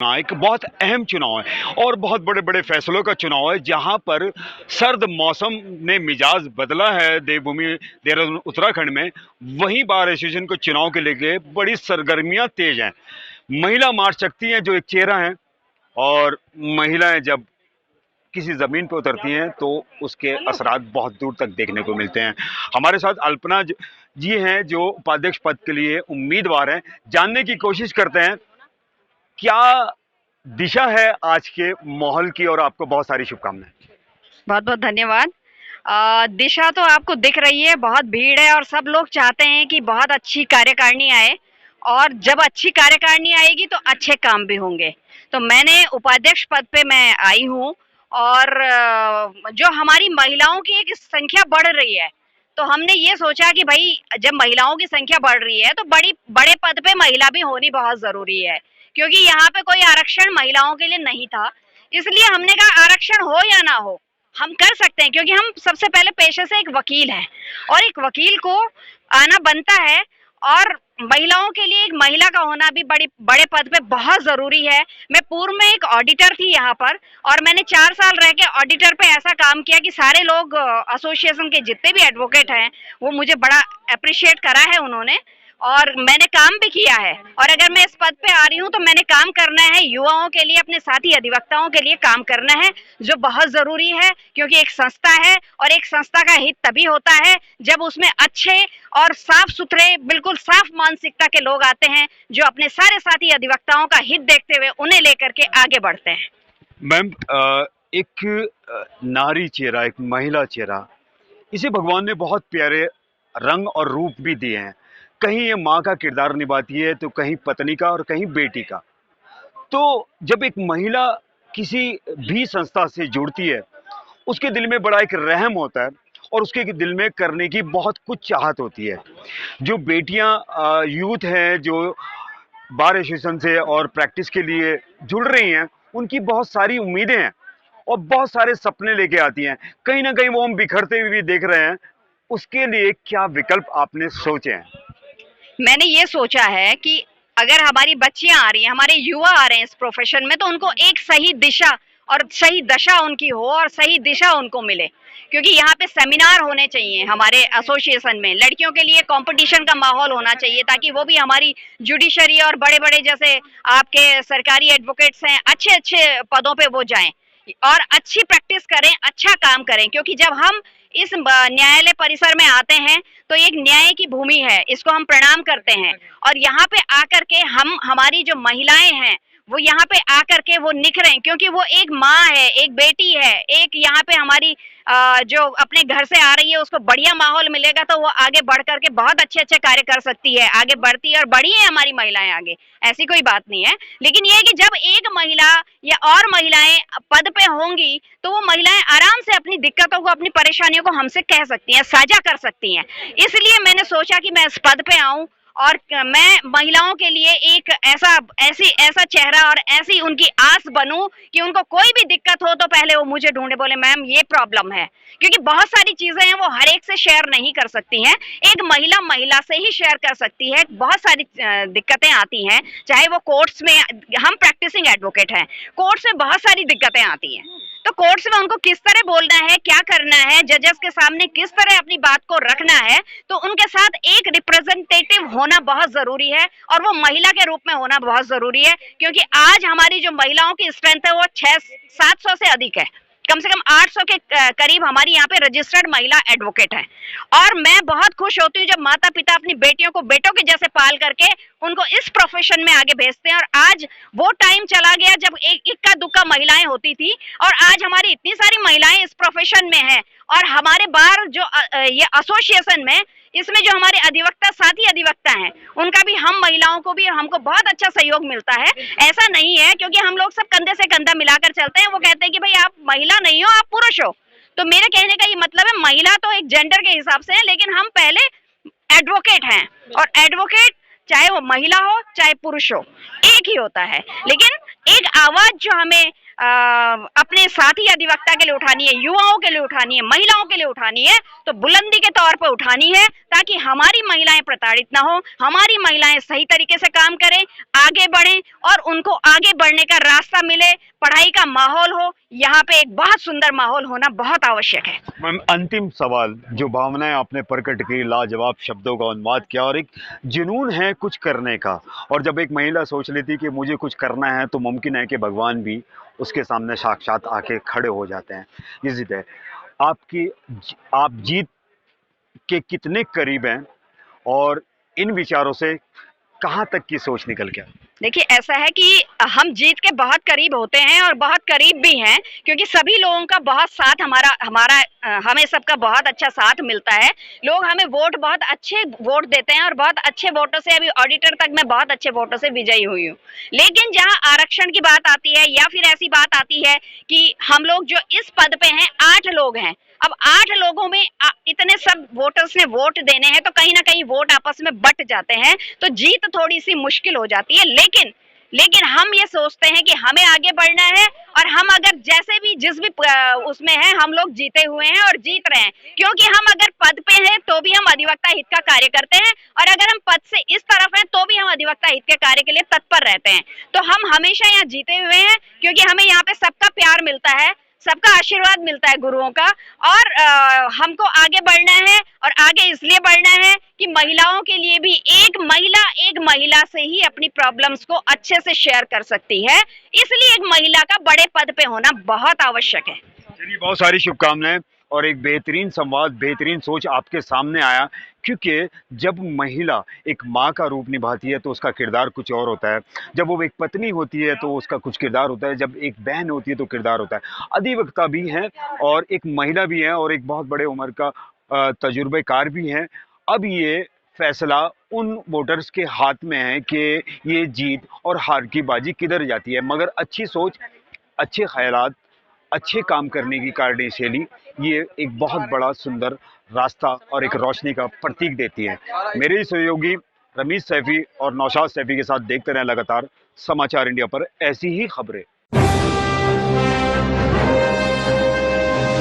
एक बहुत अहम चुनाव है और बहुत बड़े बड़े फैसलों का चुनाव है, जहां पर सर्द मौसम ने मिजाज बदला है देवभूमि देहरादून उत्तराखंड में। वहीं बार एसोसिएशन को चुनाव के लेके बड़ी सरगर्मियां तेज हैं। महिला मार्च शक्ति हैं जो एक चेहरा है, और महिलाएं जब किसी जमीन पर उतरती हैं तो उसके असरात बहुत दूर तक देखने को मिलते हैं। हमारे साथ अल्पना जी हैं जो उपाध्यक्ष पद के लिए उम्मीदवार हैं। जानने की कोशिश करते हैं क्या दिशा है आज के माहौल की, और आपको बहुत सारी शुभकामनाएं। बहुत बहुत धन्यवाद। दिशा तो आपको दिख रही है, बहुत भीड़ है और सब लोग चाहते हैं कि बहुत अच्छी कार्यकारिणी आए, और जब अच्छी कार्यकारिणी आएगी तो अच्छे काम भी होंगे। तो मैंने उपाध्यक्ष पद पे मैं आई हूँ, और जो हमारी महिलाओं की एक संख्या बढ़ रही है, तो हमने ये सोचा कि भाई जब महिलाओं की संख्या बढ़ रही है तो बड़े पद पे महिला भी होनी बहुत जरूरी है, क्योंकि यहाँ पे कोई आरक्षण महिलाओं के लिए नहीं था। इसलिए हमने कहा आरक्षण हो या ना हो, हम कर सकते हैं, क्योंकि हम सबसे पहले पेशे से एक वकील हैं और एक वकील को आना बनता है, और महिलाओं के लिए एक महिला का होना भी बड़े पद पे बहुत जरूरी है। मैं पूर्व में एक ऑडिटर थी यहाँ पर, और मैंने 4 साल रह के ऑडिटर पे ऐसा काम किया कि सारे लोग एसोसिएशन के जितने भी एडवोकेट हैं वो मुझे बड़ा अप्रिशिएट करा है उन्होंने, और मैंने काम भी किया है। और अगर मैं इस पद पे आ रही हूँ तो मैंने काम करना है युवाओं के लिए, अपने साथी अधिवक्ताओं के लिए काम करना है, जो बहुत जरूरी है, क्योंकि एक संस्था है और एक संस्था का हित तभी होता है जब उसमें अच्छे और साफ सुथरे, बिल्कुल साफ मानसिकता के लोग आते हैं, जो अपने सारे साथी अधिवक्ताओं का हित देखते हुए उन्हें लेकर के आगे बढ़ते हैं। मैम, एक नारी चेहरा, एक महिला चेहरा, इसे भगवान ने बहुत प्यारे रंग और रूप भी दिए हैं। कहीं ये माँ का किरदार निभाती है, तो कहीं पत्नी का, और कहीं बेटी का। तो जब एक महिला किसी भी संस्था से जुड़ती है, उसके दिल में बड़ा एक रहम होता है, और उसके दिल में करने की बहुत कुछ चाहत होती है। जो बेटियां यूथ हैं जो बार एसोसिएशन से और प्रैक्टिस के लिए जुड़ रही हैं, उनकी बहुत सारी उम्मीदें हैं और बहुत सारे सपने लेके आती हैं। कहीं ना कहीं वो हम बिखरते हुए भी देख रहे हैं। उसके लिए क्या विकल्प आपने सोचे हैं? मैंने ये सोचा है कि अगर हमारी बच्चियां आ रही हैं, हमारे युवा आ रहे हैं इस प्रोफेशन में, तो उनको एक सही दिशा और सही दशा उनकी हो और सही दिशा उनको मिले। क्योंकि यहाँ पे सेमिनार होने चाहिए हमारे एसोसिएशन में, लड़कियों के लिए कंपटीशन का माहौल होना चाहिए, ताकि वो भी हमारी जुडिशरी और बड़े बड़े जैसे आपके सरकारी एडवोकेट्स हैं, अच्छे अच्छे पदों पे वो जाएं और अच्छी प्रैक्टिस करें, अच्छा काम करें। क्योंकि जब हम इस न्यायालय परिसर में आते हैं तो एक न्याय की भूमि है, इसको हम प्रणाम करते हैं, और यहाँ पे आकर के हम, हमारी जो महिलाएं हैं वो यहाँ पे आकर के वो निखरें, क्योंकि वो एक माँ है, एक बेटी है, एक यहाँ पे हमारी जो अपने घर से आ रही है, उसको बढ़िया माहौल मिलेगा तो वो आगे बढ़ करके बहुत अच्छे अच्छे कार्य कर सकती है, आगे बढ़ती है और बढ़ी है हमारी महिलाएं आगे, ऐसी कोई बात नहीं है। लेकिन ये है कि जब एक महिला या और महिलाएं पद पे होंगी तो वो महिलाएं आराम से अपनी दिक्कतों को, अपनी परेशानियों को हमसे कह सकती हैं, साझा कर सकती हैं। इसलिए मैंने सोचा कि मैं इस पद पे आऊं और मैं महिलाओं के लिए एक ऐसा चेहरा और ऐसी उनकी आस बनूं कि उनको कोई भी दिक्कत हो तो पहले वो मुझे ढूंढे, बोले मैम ये प्रॉब्लम है। क्योंकि बहुत सारी चीजें हैं वो हर एक से शेयर नहीं कर सकती हैं, एक महिला महिला से ही शेयर कर सकती है। बहुत सारी दिक्कतें आती हैं, चाहे वो कोर्ट्स में, हम प्रैक्टिसिंग एडवोकेट हैं, कोर्ट्स में बहुत सारी दिक्कतें आती हैं, तो कोर्ट्स में उनको किस तरह बोलना है, क्या करना है, जजेस के सामने किस तरह अपनी बात को रखना है, तो उनके साथ एक रिप्रेजेंटेटिव होना बहुत जरूरी है, और वो महिला के रूप में होना बहुत जरूरी है। क्योंकि आज हमारी जो महिलाओं की स्ट्रेंथ है वो 600-700 से अधिक है, कम से कम 800 के करीब हमारी यहाँ पे रजिस्टर्ड महिला एडवोकेट हैं। और मैं बहुत खुश होती हूँ जब माता पिता अपनी बेटियों को बेटों के जैसे पाल करके उनको इस प्रोफेशन में आगे भेजते हैं। और आज वो टाइम चला गया जब एक इक्का दुक्का महिलाएं होती थी, और आज हमारी इतनी सारी महिलाएं इस प्रोफेशन में हैं। और हमारे बार जो ये एसोसिएशन में, इसमें जो हमारे अधिवक्ता, साथी अधिवक्ता हैं, उनका भी, हम महिलाओं को भी, हमको बहुत अच्छा सहयोग मिलता है। ऐसा नहीं है, क्योंकि हम लोग सब कंधे से कंधा मिलाकर चलते हैं। वो कहते हैं कि भाई आप महिला नहीं हो, आप पुरुष हो। तो मेरे कहने का ये मतलब है, महिला तो एक जेंडर के हिसाब से है, लेकिन हम पहले एडवोकेट हैं, और एडवोकेट चाहे वो महिला हो चाहे पुरुष हो, एक ही होता है। लेकिन एक आवाज जो हमें अपने साथी अधिवक्ता के लिए उठानी है, युवाओं के लिए उठानी है, महिलाओं के लिए उठानी है, तो बुलंदी के तौर पर उठानी है, ताकि हमारी महिलाएं प्रताड़ित ना हो, हमारी महिलाएं सही तरीके से काम करें, आगे बढ़ें और उनको आगे बढ़ने का रास्ता मिले, पढ़ाई का माहौल हो। यहाँ पे एक बहुत सुंदर माहौल होना बहुत आवश्यक है। मैम, अंतिम सवाल, जो भावनाएं आपने प्रकट की, लाजवाब शब्दों का अनुवाद किया, और एक जुनून है कुछ करने का, और जब एक महिला सोच लेती कि मुझे कुछ करना है तो मुमकिन है कि भगवान भी उसके सामने साक्षात आके खड़े हो जाते हैं। ये जिद है आपकी, आप जीत के कितने करीब हैं, और इन विचारों से कहाँ तक की सोच निकल गया? देखिए, ऐसा है कि हम जीत के बहुत करीब होते हैं और बहुत करीब भी हैं, क्योंकि सभी लोगों का बहुत साथ हमारा हमारा हमें सबका बहुत अच्छा साथ मिलता है। लोग हमें वोट, बहुत अच्छे वोट देते हैं और बहुत अच्छे वोटों से, अभी ऑडिटर तक मैं बहुत अच्छे वोटों से विजयी हुई हूँ। लेकिन जहाँ आरक्षण की बात आती है या फिर ऐसी बात आती है कि हम लोग जो इस पद पे हैं, 8 लोग हैं, अब 8 लोगों में इतने सब वोटर्स ने वोट देने हैं, तो कहीं ना कहीं वोट आपस में बट जाते हैं, तो जीत थोड़ी सी मुश्किल हो जाती है। लेकिन हम ये सोचते हैं कि हमें आगे बढ़ना है, और हम अगर जैसे भी जिस भी उसमें हैं, हम लोग जीते हुए हैं और जीत रहे हैं, क्योंकि हम अगर पद पे हैं तो भी हम अधिवक्ता हित का कार्य करते हैं, और अगर हम पद से इस तरफ हैं तो भी हम अधिवक्ता हित के कार्य के लिए तत्पर रहते हैं। तो हम हमेशा यहाँ जीते हुए हैं, क्योंकि हमें यहाँ पे सबका प्यार मिलता है, सबका आशीर्वाद मिलता है गुरुओं का, और हमको आगे बढ़ना है, और आगे इसलिए बढ़ना है कि महिलाओं के लिए भी एक महिला से ही अपनी प्रॉब्लम्स को अच्छे से शेयर कर सकती है, इसलिए एक महिला का बड़े पद पे होना बहुत आवश्यक है। चलिए, बहुत सारी शुभकामनाएं, और एक बेहतरीन संवाद, बेहतरीन सोच आपके सामने आया, क्योंकि जब महिला एक माँ का रूप निभाती है तो उसका किरदार कुछ और होता है, जब वो एक पत्नी होती है तो उसका कुछ किरदार होता है, जब एक बहन होती है तो किरदार होता है। अधिवक्ता भी हैं और एक महिला भी हैं और एक बहुत बड़े उम्र का तजुर्बेकार भी हैं। अब ये फैसला उन वोटर्स के हाथ में है कि ये जीत और हार की बाजी किधर जाती है, मगर अच्छी सोच, अच्छे ख्यालात, अच्छे काम करने की कार्यशैली, ये एक बहुत बड़ा सुंदर रास्ता और एक रोशनी का प्रतीक देती है। मेरे सहयोगी रमीज सैफी और नौशाद सैफी के साथ देखते रहें लगातार समाचार इंडिया पर ऐसी ही खबरें।